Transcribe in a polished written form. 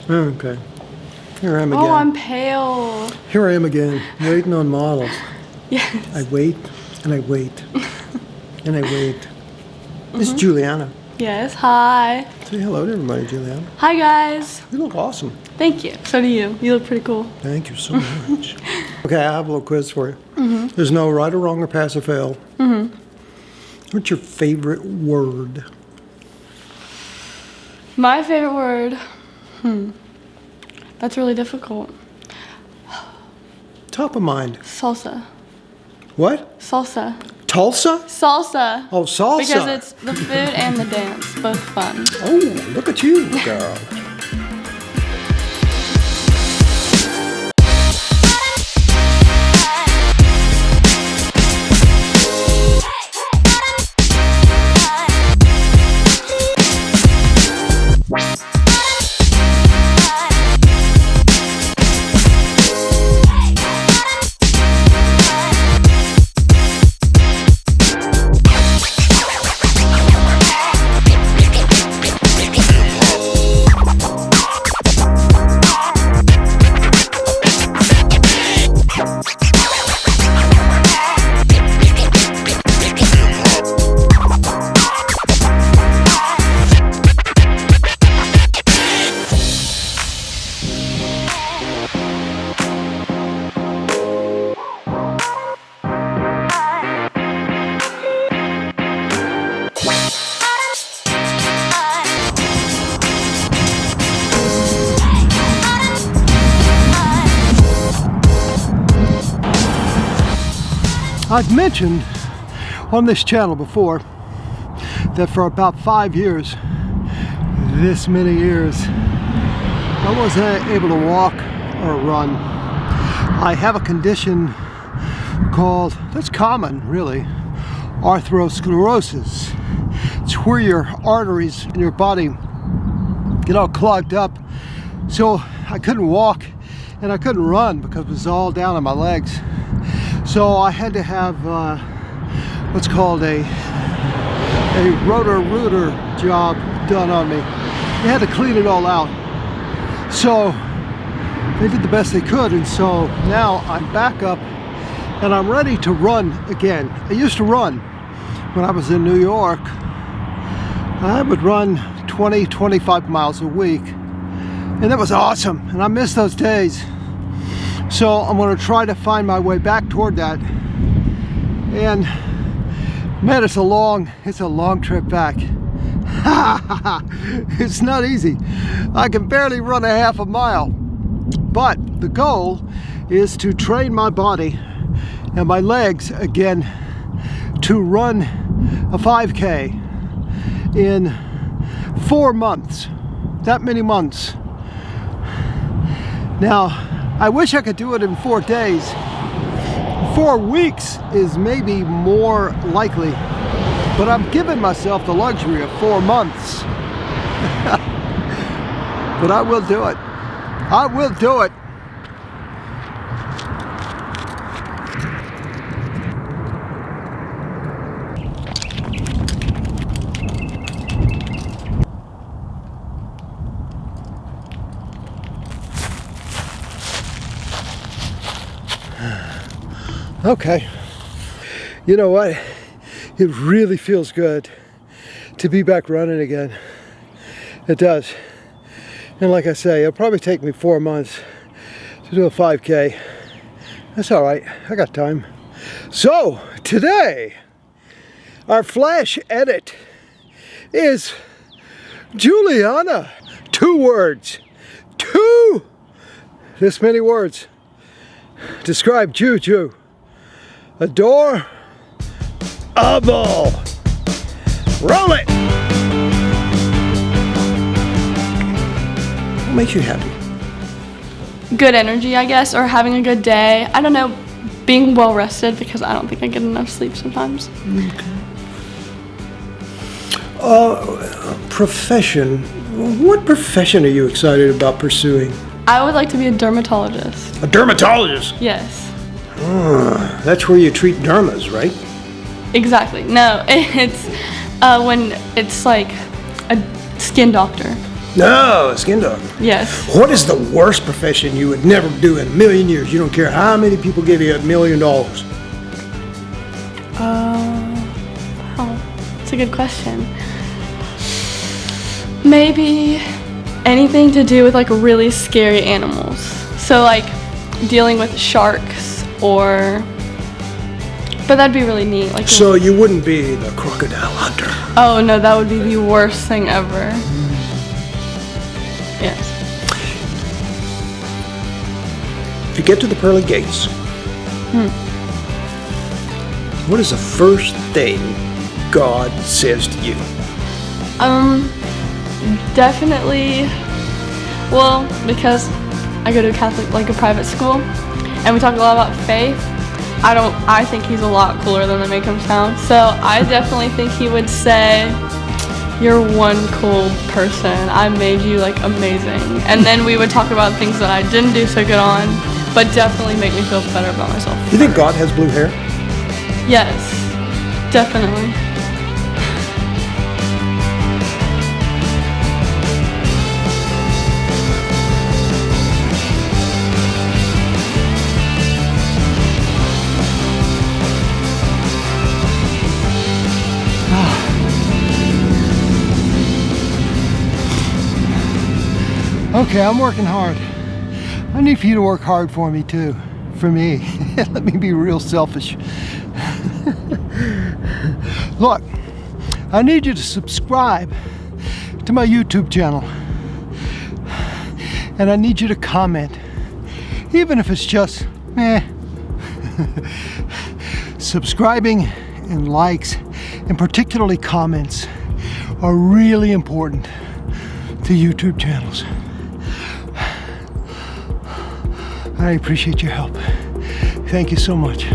Okay. Here I am again. Oh, I'm pale. Here I am again, waiting on models. Yes. I wait, and I wait, and I wait. This is Juliana. Yes, hi. Say hello to everybody, Juliana. Hi, guys. You look awesome. Thank you. So do you. You look pretty cool. Thank you so much. Okay, I have a little quiz for you. There's no right or wrong or pass or fail. What's your favorite word? My favorite word. That's really difficult. Top of mind. Salsa. What? Salsa. Tulsa? Salsa. Oh, salsa. Because it's the food and the dance, both fun. Oh, look at you, girl. I've mentioned on this channel before that for about 5 years, this many years, I wasn't able to walk or run. I have a condition called, that's common really, arthrosclerosis. It's where your arteries in your body get all clogged up. So I couldn't walk and I couldn't run because it was all down on my legs. So I had to have what's called a rotor-rooter job done on me. They had to clean it all out. So they did the best they could, and so now I'm back up and I'm ready to run again. I used to run when I was in New York. I would run 20-25 miles a week, and that was awesome, and I miss those days. So I'm going to try to find my way back toward that. And man, it's a long trip back. It's not easy. I can barely run a half a mile. But the goal is to train my body and my legs again to run a 5K in 4 months. That many months. Now, I wish I could do it in 4 days. 4 weeks is maybe more likely, but I'm giving myself the luxury of 4 months. But I will do it. I will do it. Okay, you know what? It really feels good to be back running again. It does. And like I say, it'll probably take me 4 months to do a 5K. That's all right, I got time. So, today, our flash edit is Juliana. 2 words. 2! This many words. Describe Juju. Adorable. Roll it. What makes you happy? Good energy, I guess, or having a good day. I don't know, being well rested because I don't think I get enough sleep sometimes. Okay. Profession. What profession are you excited about pursuing? I would like to be a dermatologist. A dermatologist? Yes. That's where you treat dermas, right? Exactly. No, it's when it's like a skin doctor. No, a skin dog. Yes. What is the worst profession you would never do in a million years? You don't care how many people give you $1 million. Oh, that's a good question. Maybe anything to do with like really scary animals. So like dealing with sharks or, but that'd be really neat. Like, so you wouldn't be the crocodile hunter. oh no, that would be the worst thing ever. Yes. If you get to the pearly gates, what is the first thing God says to you? Definitely, well, because I go to a Catholic, like a private school, and we talk a lot about faith. I think he's a lot cooler than they make him sound. So I definitely think he would say, "You're one cool person. I made you like amazing." And then we would talk about things that I didn't do so good on, but definitely make me feel better about myself. Do you think God has blue hair? Yes, definitely. Okay, I'm working hard. I need for you to work hard for me too. For me. Let me be real selfish. Look, I need you to subscribe to my YouTube channel. And I need you to comment. Even if it's just, Subscribing and likes, and particularly comments, are really important to YouTube channels. I appreciate your help. Thank you so much.